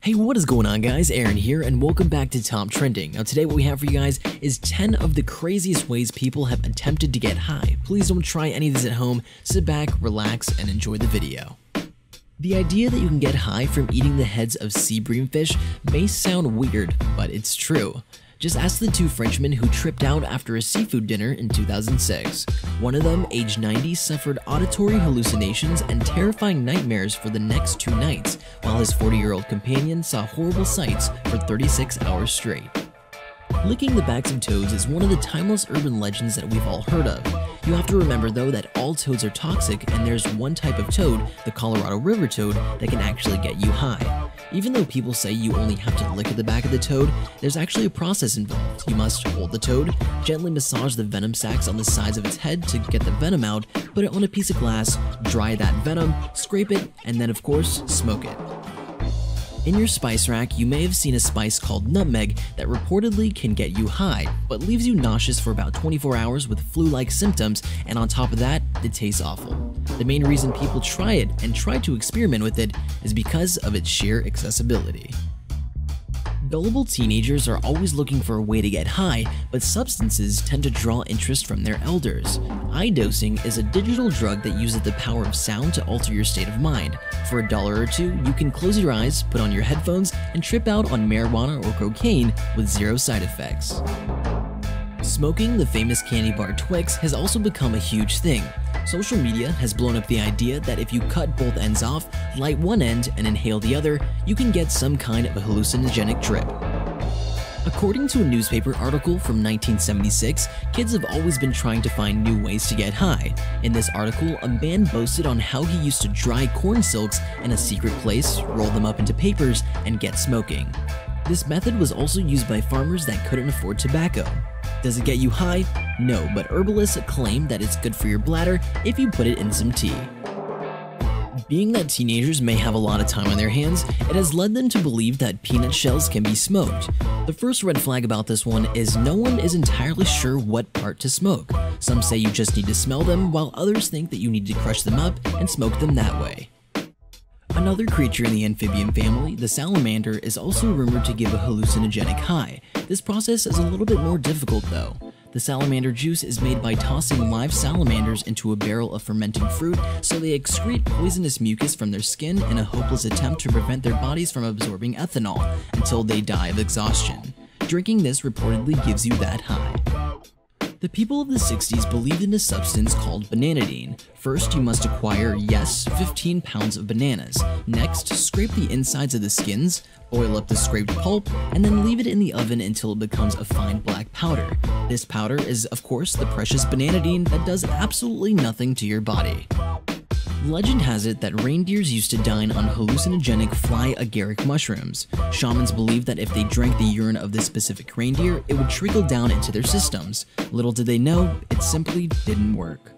Hey, what is going on, guys? Aaron here, and welcome back to Top Trending. Now today what we have for you guys is 10 of the craziest ways people have attempted to get high. Please don't try any of these at home. Sit back, relax, and enjoy the video. The idea that you can get high from eating the heads of sea bream fish may sound weird, but it's true. Just ask the two Frenchmen who tripped out after a seafood dinner in 2006. One of them, aged 90, suffered auditory hallucinations and terrifying nightmares for the next 2 nights, while his 40-year-old companion saw horrible sights for 36 hours straight. Licking the backs of toads is one of the timeless urban legends that we've all heard of. You have to remember though that all toads are toxic, and there's one type of toad, the Colorado River toad, that can actually get you high. Even though people say you only have to lick at the back of the toad, there's actually a process involved. You must hold the toad, gently massage the venom sacs on the sides of its head to get the venom out, put it on a piece of glass, dry that venom, scrape it, and then of course, smoke it. In your spice rack, you may have seen a spice called Nutmeg that reportedly can get you high, but leaves you nauseous for about 24 hours with flu-like symptoms, and on top of that, it tastes awful. The main reason people try it and try to experiment with it is because of its sheer accessibility. Gullible teenagers are always looking for a way to get high, but substances tend to draw interest from their elders. High dosing is a digital drug that uses the power of sound to alter your state of mind. For $1 or $2, you can close your eyes, put on your headphones, and trip out on marijuana or cocaine with 0 side effects. Smoking the famous candy bar Twix has also become a huge thing. Social media has blown up the idea that if you cut both ends off, light one end, and inhale the other, you can get some kind of a hallucinogenic trip. According to a newspaper article from 1976, kids have always been trying to find new ways to get high. In this article, a man boasted on how he used to dry corn silks in a secret place, roll them up into papers, and get smoking. This method was also used by farmers that couldn't afford tobacco. Does it get you high? No, but herbalists claim that it's good for your bladder if you put it in some tea. Being that teenagers may have a lot of time on their hands, it has led them to believe that peanut shells can be smoked. The first red flag about this one is no one is entirely sure what part to smoke. Some say you just need to smell them, while others think that you need to crush them up and smoke them that way. Another creature in the amphibian family, the salamander, is also rumored to give a hallucinogenic high. This process is a little bit more difficult though. The salamander juice is made by tossing live salamanders into a barrel of fermenting fruit, so they excrete poisonous mucus from their skin in a hopeless attempt to prevent their bodies from absorbing ethanol until they die of exhaustion. Drinking this reportedly gives you that high. The people of the 60s believed in a substance called bananidine. First, you must acquire, 15 pounds of bananas. Next, scrape the insides of the skins, boil up the scraped pulp, and then leave it in the oven until it becomes a fine black powder. This powder is, of course, the precious bananidine that does absolutely nothing to your body. Legend has it that reindeers used to dine on hallucinogenic fly agaric mushrooms. Shamans believed that if they drank the urine of this specific reindeer, it would trickle down into their systems. Little did they know, it simply didn't work.